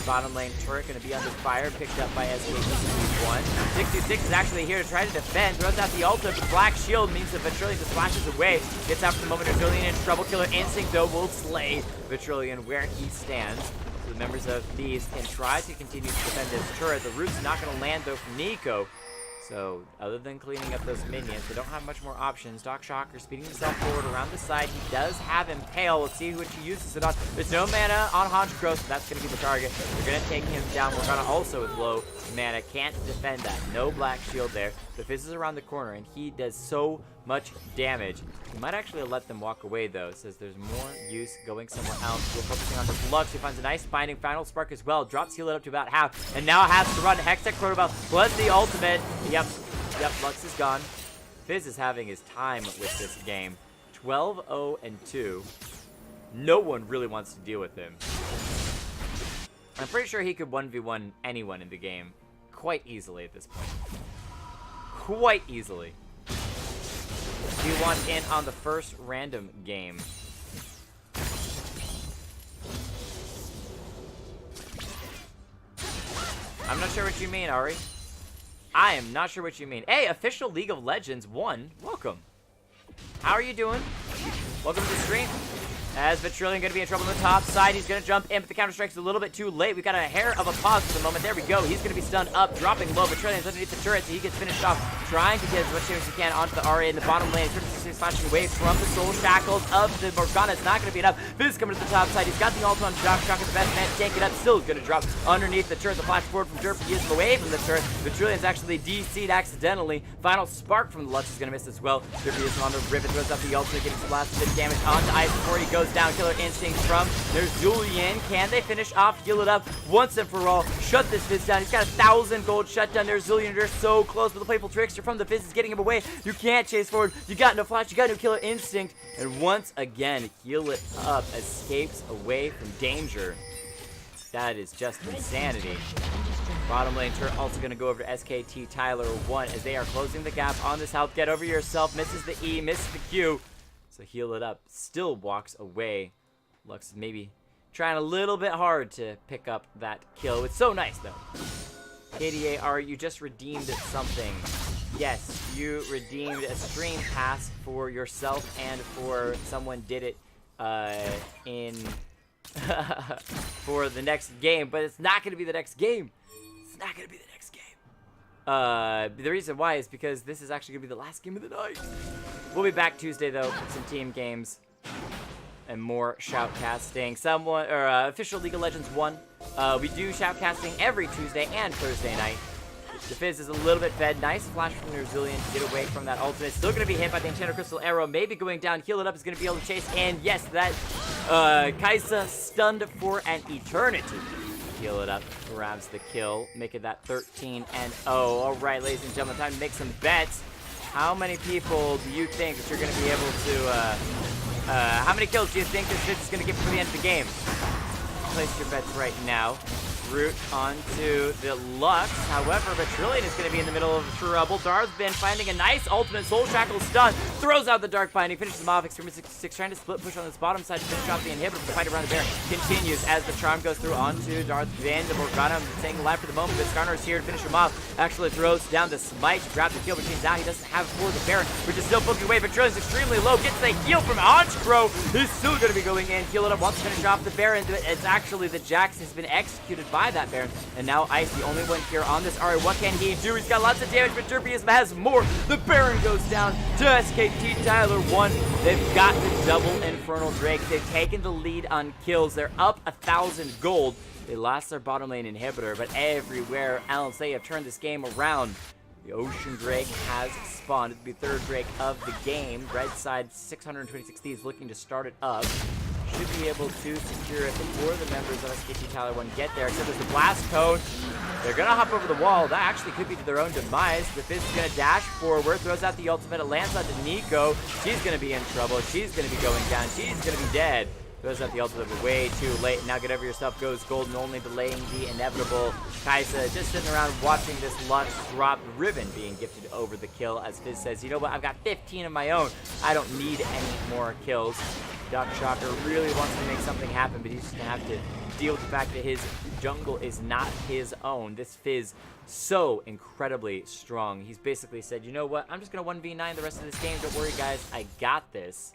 A: Bottom lane turret going to be under fire. Picked up by SKTTyler1. 626 is actually here to try to defend. Throws out the ultimate. The black shield means that Vitrolian just flashes away. Gets out for the moment. Vitrolian in trouble. Killer Instinct though will slay Vitrolian where he stands. The members of Thieves can try to continue to defend this turret. The root's not going to land though from Nico. So, other than cleaning up those minions, they don't have much more options. Doc Shocker speeding himself forward around the side. He does have Impale. Let's see which he uses it on. There's no mana on Honchkrow, so that's going to be the target. They're going to take him down. We're going to also with low mana. Can't defend that. No black shield there. The Fizz is around the corner, and he does so much damage. He might actually let them walk away, though. Says there's more use going somewhere else. We're focusing on this Lux. He finds a nice binding Final Spark as well. Drops heal it up to about half, and now has to run Hextech Protobell. Bloods the ultimate. Yep, Lux is gone. Fizz is having his time with this game. 12-0-2. No one really wants to deal with him. I'm pretty sure he could 1v1 anyone in the game quite easily at this point. Quite easily. Do you want in on the first random game? I'm not sure what you mean, Ari. I am not sure what you mean. Hey, official League of Legends 1. Welcome. How are you doing? Welcome to the stream. As Vitrillion going to be in trouble on the top side. He's going to jump in, but the counter-strike's a little bit too late. We've got a hair of a pause for the moment. There we go. He's going to be stunned up, dropping low. Vitrillion's underneath the turret, so he gets finished off, trying to get as much damage as he can onto the RA in the bottom lane. 36 flashing away from the soul shackles of the Morgana. It's not going to be enough. Fizz coming to the top side. He's got the ult on Doc Shocker, the best man to take it up. Still going to drop underneath the turret. The flash forward from Derp. He is away from the turret. Vitrillion's actually DC'd accidentally. Final spark from the Lux is going to miss as well. Derp is on the rivet, throws up the ultimate, getting some last bit of damage onto Ice before he goes down. Killer Instinct from Nerzulian. Can they finish off, heal it up once and for all? Shut this Fizz down. He's got 1,000 gold shut down. Nerzulian, they're so close, but the playful trickster from the Fizz is getting him away. You can't chase forward. You got no flash. You got no Killer Instinct. And once again, heal it up. Escapes away from danger. That is just insanity. Bottom lane turret also going to go over to SKTTyler1 as they are closing the gap on this health. Get over yourself. Misses the E, misses the Q. So heal it up. Still walks away. Lux is maybe trying a little bit hard to pick up that kill. It's so nice, though. KDAR, you just redeemed something. Yes, you redeemed a stream pass for yourself and for someone did it in for the next game, but it's not going to be the next game. It's not going to be the next game. The reason why is because this is actually going to be the last game of the night. We'll be back Tuesday, though, with some team games and more shoutcasting. Official League of Legends 1. We do shoutcasting every Tuesday and Thursday night. The Fizz is a little bit fed. Nice flash from Nerzulian to get away from that ultimate. Still going to be hit by the Enchanted Crystal Arrow. Maybe going down. Heal it up is going to be able to chase. And yes, that Kaisa stunned for an eternity. Heal it up. Grabs the kill. Making that 13-0. All right, ladies and gentlemen, time to make some bets. How many people do you think that you're going to be able to... how many kills do you think this Fizz is going to get before the end of the game? Place your bets right now. Root onto the Lux. However, Vitrillion is going to be in the middle of trouble. Darth's been finding a nice ultimate Soul Shackle stun. Throws out the Dark Binding. Finishes him off. Extreme 66 trying to split push on this bottom side to finish off the inhibitor. The fight around the bear continues as the charm goes through onto Darth Van. The Morgana staying alive for the moment, but Skarner is here to finish him off. Actually throws down the smite to grab the kill, but now he doesn't have it for the Baron, which is still poking away. Vitrillion's extremely low. Gets the heal from Honchkrow. He's still going to be going in. Heal it up. Wants to finish off the Baron. It's actually the Jax has been executed by that Baron. And now Ice, the only one here on this Ari. What can he do? He's got lots of damage, but Derpius has more. The Baron goes down to SKTTyler1. They've got the double Infernal Drake. They've taken the lead on kills. They're up 1,000 gold. They lost their bottom lane inhibitor, but everywhere else they have turned this game around. The Ocean Drake has spawned. It'll be third Drake of the game. Red side 626 Thieves looking to start it up. Should be able to secure it before the members of SKTTyler1 get there. Except there's the blast code. They're going to hop over the wall. That actually could be to their own demise. The Fizz is going to dash forward, throws out the ultimate. It lands onto Nico. She's going to be in trouble. She's going to be going down. She's going to be dead. Throws out the ultimate, but way too late. Now get over yourself goes golden, only delaying the inevitable. Kaisa just sitting around watching this Lux drop. Ribbon being gifted over the kill as Fizz says, you know what, I've got 15 of my own. I don't need any more kills. Doc Shocker really wants to make something happen, but he's just going to have to deal with the fact that his jungle is not his own. This Fizz so incredibly strong. He's basically said, you know what, I'm just going to 1v9 the rest of this game. Don't worry, guys, I got this.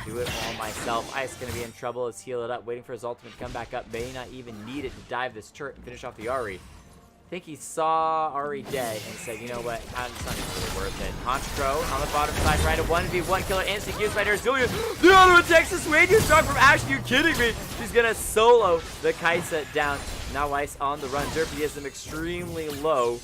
A: Do it all myself. Ice going to be in trouble. Let's heal it up. Waiting for his ultimate to come back up. May not even need it to dive this turret and finish off the Ahri. I think he saw Ari dead and said, you know what, it's not really worth it. Honchkrow on the bottom side, trying to 1v1 killer instinct used by Nerzulian. The auto attacks the Swede, you strong from Ash, are you kidding me? She's gonna solo the Kaisa down. Now Ice on the run. Derpy is them extremely low.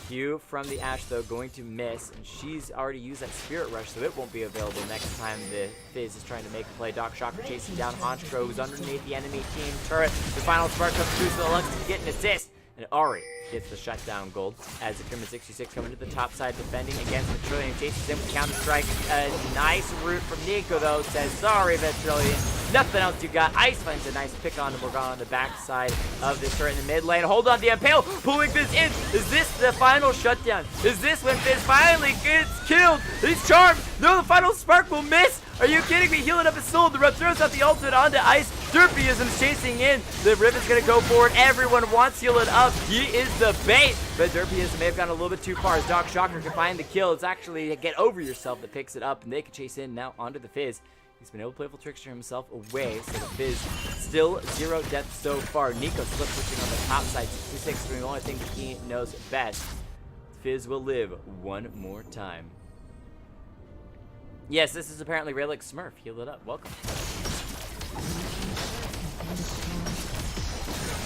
A: Q from the Ash though going to miss, and she's already used that Spirit Rush, so it won't be available next time the Fizz is trying to make a play. Doc Shocker chasing down Honchkrow, who's underneath the enemy team turret. The final spark comes through, so Lux can get an assist. And Ari gets the shutdown gold as the Crimin 66 coming to the top side defending against Ventrilian. Chases him with counter strike. A nice route from Nico though, says sorry Ventrilian. Nothing else you got. Ice finds a nice pick on Morgana on the backside of this turret in the mid lane. Hold on, the Impale pulling Fizz in. Is this the final shutdown? Is this when Fizz finally gets killed? He's charmed. No, the final spark will miss. Are you kidding me? Healing up his soul. The rep throws out the ultimate onto Ice. Derpyism's chasing in. The Riven's gonna go forward. Everyone wants healing up. He is the bait. But Derpyism may have gone a little bit too far as Doc Shocker can find the kill. It's actually Get Over Yourself that picks it up, and they can chase in now onto the Fizz. He's been able to playful trickster himself away, so the Fizz still 0 death so far. Nico still pushing on the top side. 66 doing the only thing he knows best. Fizz will live one more time. Yes, this is apparently Relic Smurf. Heal it up. Welcome.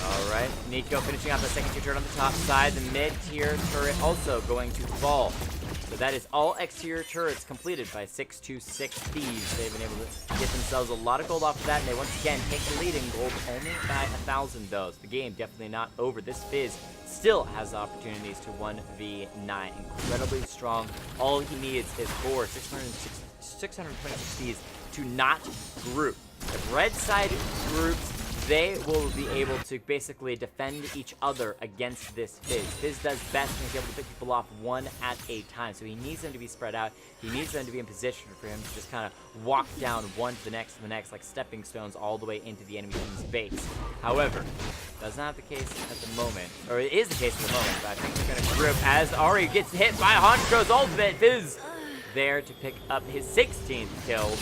A: Alright, Nico finishing off the second tier turret on the top side. The mid-tier turret also going to fall. So that is all exterior turrets completed by 626 Theives. They've been able to get themselves a lot of gold off of that, and they once again take the lead in gold only by 1,000 though. So the game definitely not over. This Fizz still has opportunities to 1v9. Incredibly strong. All he needs is 626 Thieves to not group. If red side groups, they will be able to basically defend each other against this Fizz. Fizz does best when he's able to pick people off one at a time, so he needs them to be spread out. He needs them to be in position for him to just kind of walk down one to the next, like stepping stones all the way into the enemy team's base. However, that's not the case at the moment, or it is the case at the moment, but I think they're going to group as Ari gets hit by Honchkrow's ultimate. Fizz there to pick up his 16th kill.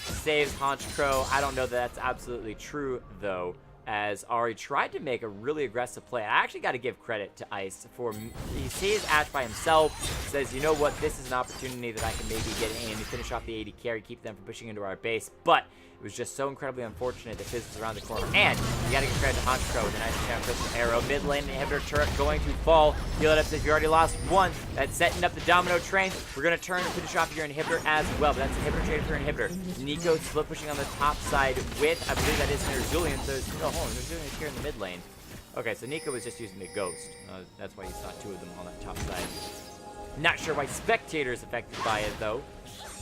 A: Saves Honchkrow. I don't know that that's absolutely true, though, as Ari tried to make a really aggressive play. I actually got to give credit to Ice for, he sees Ash by himself, says, you know what, this is an opportunity that I can maybe get in and finish off the AD carry, keep them from pushing into our base, but it was just so incredibly unfortunate that Fizz was around the corner. And you got to give credit to Honchkrow with a nice jump crystal arrow. Mid lane inhibitor turret going to fall. Heal it up if you already lost one. That's setting up the domino train. We're going to turn and finish off your inhibitor as well, but that's inhibitor train for inhibitor. Nico split pushing on the top side with, I believe that is Nerzulian. So oh, hold on, Nerzulian is here in the mid lane. Okay, so Nico was just using the ghost. That's why you saw two of them on that top side. Not sure why Spectator is affected by it, though.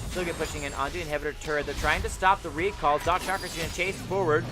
A: Still get pushing in onto the inhibitor turret. They're trying to stop the recall. Doc Shocker's going to chase forward.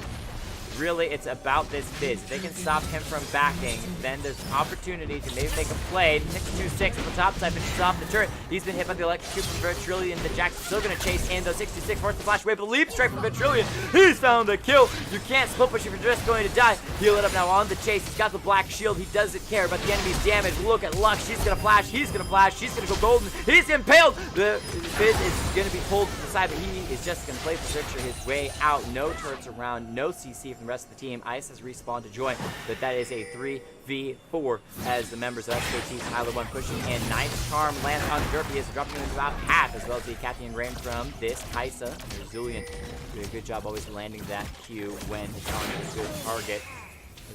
A: Really, it's about this Fizz. If they can stop him from backing, then there's an opportunity to maybe make a play. 626 on the top side finishes off the turret. He's been hit by the electrocute from Ventrilian. The Jack's still going to chase in, though. 626 forces the flash away, but the leap strike from Ventrilian. He's found the kill. You can't split push if you're just going to die. Heal it up now on the chase. He's got the black shield. He doesn't care about the enemy's damage. Look at Lux. She's going to flash. He's going to flash. She's going to go golden. He's impaled. The Fizz is going to be pulled to the side, but he is just going to play for Searcher his way out. No turrets around. No CC from the rest of the team. Ice has respawned to join, but that is a 3v4 as the members of SKTTyler1 pushing in. Nice charm lands on Derpy as dropping him into about half, as well as the Cathian Rain from this Kaisa. Resilient doing a good job always landing that Q when the charm is a good target.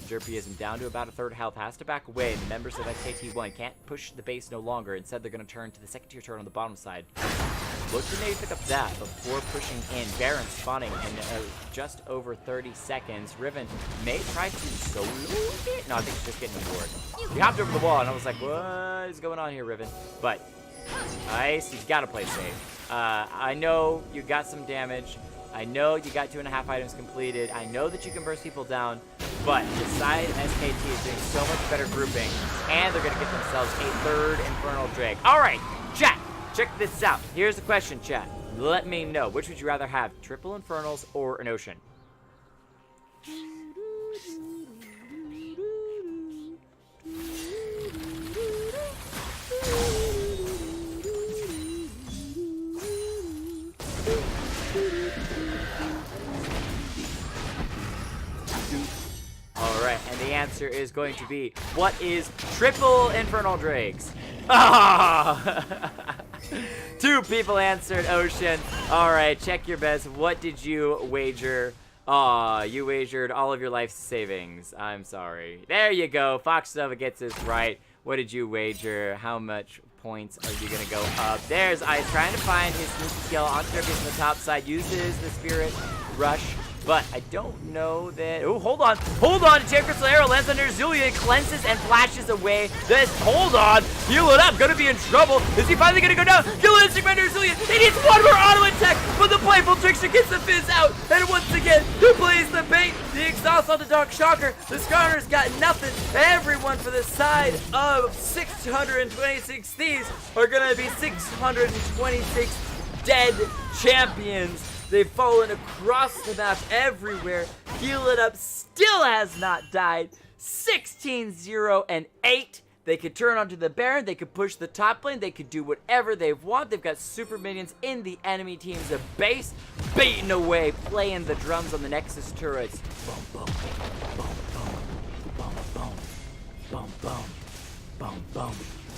A: Derpyism down to about a third health, has to back away. The members of SKT1 can't push the base no longer. Instead, they're going to turn to the second tier turret on the bottom side. Look to maybe pick up that before pushing in. Baron spawning in just over 30 seconds. Riven may try to solo it. No, I think he's just getting a ward. He hopped over the wall, and I was like, what is going on here, Riven? But Ice, you've got to play safe. I know you got some damage. I know you got 2.5 items completed. I know that you can burst people down, but beside SKT is doing so much better grouping, and they're going to get themselves a third Infernal Drake. All right, chat, check this out. Here's the question, chat. Let me know, which would you rather have, triple Infernals or an Ocean? Alright, and the answer answer is going to be, what is triple Infernal Drakes? Ah! 2 people answered Ocean. All right, check your bets. What did you wager? Aw, you wagered all of your life savings. I'm sorry. There you go. Fox Nova gets this right. What did you wager? How much points are you going to go up? There's Ice trying to find his sneaky skill on Derpy on the top side. Uses the Spirit Rush. But I don't know that... Oh, hold on. Hold on. Chair Crystal Arrow lands under Zulia, cleanses and flashes away. This... Hold on. Heal it up. Gonna be in trouble. Is he finally gonna go down? Kill it, Instinct Render Zulia. He needs one more auto attack, but the playful Trickster gets the Fizz out. And once again, who plays the bait? The exhaust on the Dark Shocker. The Skarner's got nothing. Everyone for the side of 626 Thieves are gonna be 626 dead champions. They've fallen across the map everywhere. Heal It Up still has not died. 16-0-8. They could turn onto the Baron. They could push the top lane. They could do whatever they want. They've got super minions in the enemy team's base. Beating away, playing the drums on the Nexus turrets. Boom, boom, boom, boom, boom, boom, boom, boom, boom.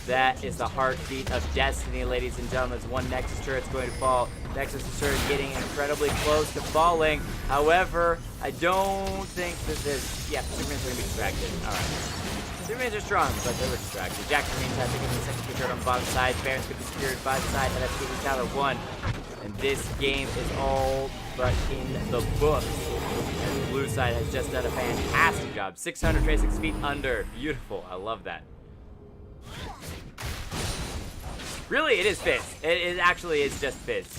A: That is the heartbeat of Destiny, ladies and gentlemen. As one Nexus turret's going to fall. Nexus turret getting incredibly close to falling. However, I don't think that this... Yeah, Superman's going to be distracted. All right. Supermans are strong, but they were distracted. Jackson meantime taking the second turret on the bottom side. Baron's going to be secured by the side of SKTTyler1. And this game is all but in the books. And the blue side has just done a fantastic job. 626 feet under. Beautiful. I love that. Really, it is Fizz. It actually is just Fizz.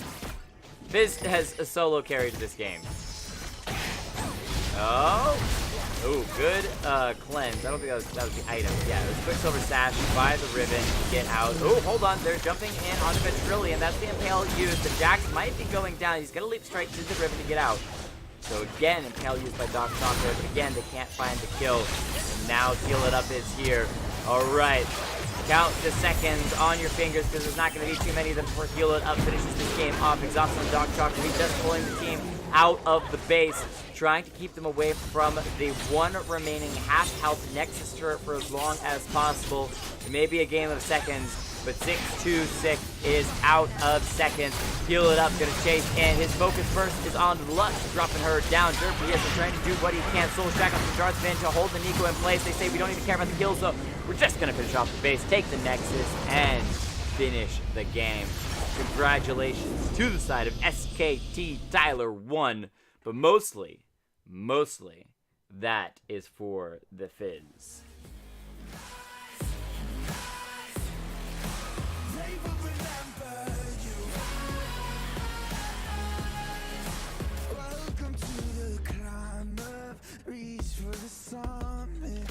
A: Fizz has a solo carry to this game. Oh. Ooh, good cleanse. I don't think that was the item. Yeah, it was Quicksilver Sash by the Ribbon to get out. Oh, hold on. They're jumping in onto Vitrillion. That's the Impale used. The Jax might be going down. He's going to leap straight to the Ribbon to get out. So again, Impale used by Doc Shocker. But again, they can't find the kill. And now Heal It Up is here. All right. Count the seconds on your fingers because there's not going to be too many of them before Heal It Up finishes this game off. Exhaust on Doc Shocker. He's just pulling the team out of the base, trying to keep them away from the one remaining half-health Nexus turret for as long as possible. It may be a game of seconds, but 626 is out of seconds. Heal It Up, gonna chase in. His focus first is on Lux, dropping her down. Derpy is trying to do what he can. Soul Shackle from Darth Van to hold the Nico in place. They say we don't even care about the kills, though. We're just gonna finish off the base, take the Nexus, and finish the game. Congratulations to the side of SKTTyler1, but mostly, that is for the Fizz.
C: Welcome to the climb up, reach for the summit.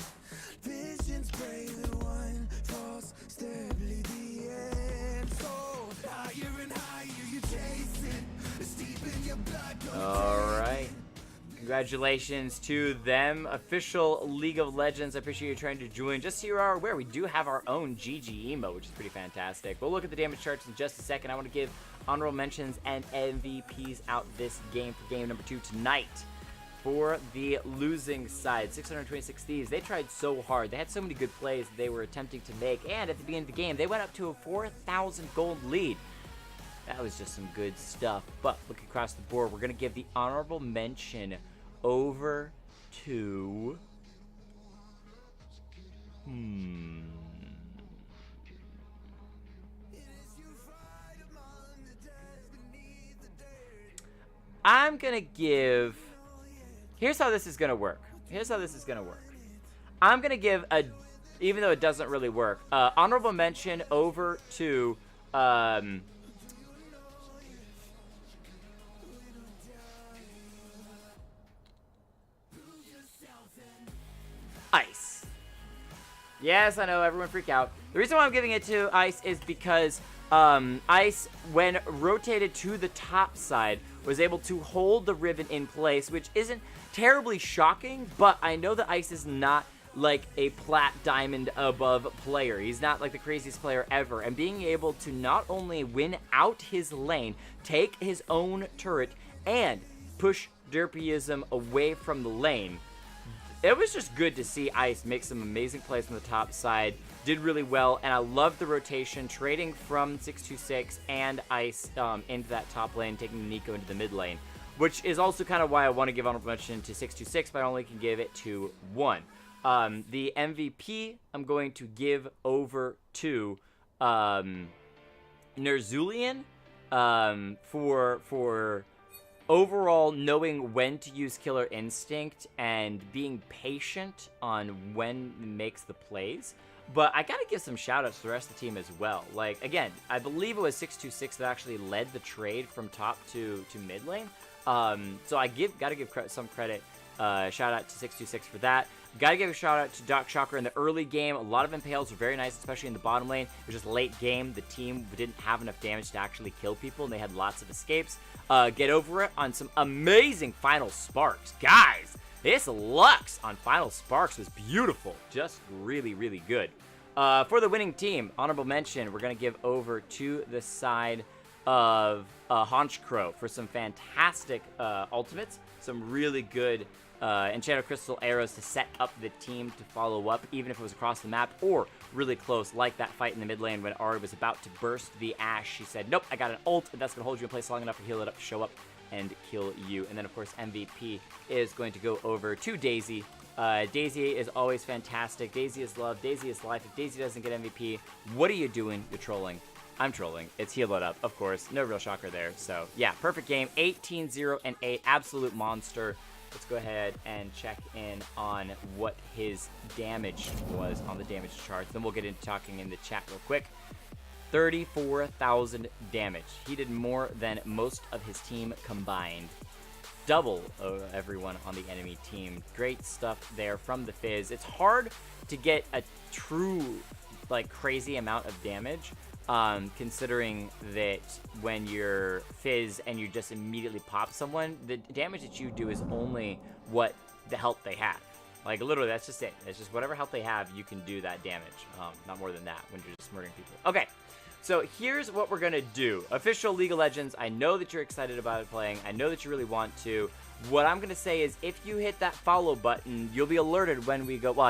C: Visions pray the one false step lead the end. So higher and higher you chasing, it's deep in your blood.
A: All right. Congratulations to them. Official League of Legends. I appreciate you trying to join. Just so you are aware, we do have our own GG emo, which is pretty fantastic. We'll look at the damage charts in just a second. I want to give honorable mentions and MVPs out this game for game number 2 tonight. For the losing side, 626 Thieves, they tried so hard. They had so many good plays they were attempting to make, and at the beginning of the game, they went up to a 4,000 gold lead. That was just some good stuff. But looking across the board, we're going to give the honorable mention over to... I'm going to give... Here's how this is going to work. I'm going to give a... Even though it doesn't really work, honorable mention over to... Ice. Yes, I know, everyone freak out. The reason why I'm giving it to Ice is because Ice, when rotated to the top side, was able to hold the Ribbon in place, which isn't terribly shocking, but I know that Ice is not like a plat diamond above player. He's not like the craziest player ever, and being able to not only win out his lane, take his own turret, and push Derpyism away from the lane, it was just good to see Ice make some amazing plays on the top side. Did really well, and I love the rotation, trading from 626 and Ice into that top lane, taking Nico into the mid lane, which is also kind of why I want to give honorable mention to 626, but I only can give it to one. The MVP I'm going to give over to Nerzulian for overall knowing when to use Killer Instinct and being patient on when he makes the plays. But I gotta give some shout-outs to the rest of the team as well. Like, again, I believe it was 626 that actually led the trade from top to mid lane. So I gotta give some credit, shout-out to 626 for that. Gotta give a shout-out to Doc Shocker in the early game. A lot of impales were very nice, especially in the bottom lane. It was just late game. The team didn't have enough damage to actually kill people, and they had lots of escapes. Get over it on some amazing final sparks. Guys, this Lux on final sparks was beautiful. Just really, really good. For the winning team, honorable mention, we're going to give over to the side of Haunch Crow for some fantastic ultimates. Some really good Enchanted Crystal arrows to set up the team to follow up, even if it was across the map or really close, like that fight in the mid lane when Ari was about to burst the Ashe. She said, nope, I got an ult, and that's going to hold you in place long enough to heal it up to show up and kill you. And then, of course, MVP is going to go over to Daisy. Daisy is always fantastic. Daisy is love. Daisy is life. If Daisy doesn't get MVP, what are you doing? You're trolling. I'm trolling. It's heal it up, of course. No real shocker there. So, yeah, perfect game. 18-0-8. Absolute monster. Let's go ahead and check in on what his damage was on the damage charts. Then we'll get into talking in the chat real quick. 34,000 damage. He did more than most of his team combined. Double everyone on the enemy team. Great stuff there from the Fizz. It's hard to get a true, like, crazy amount of damage. Considering that when you're Fizz and you just immediately pop someone, the damage that you do is only what the health they have. Like, literally, that's just it. It's just whatever health they have, you can do that damage. Not more than that when you're just murdering people. Okay, so here's what we're going to do. Official League of Legends, I know that you're excited about it playing. I know that you really want to. What I'm going to say is if you hit that follow button, you'll be alerted when we go... Well,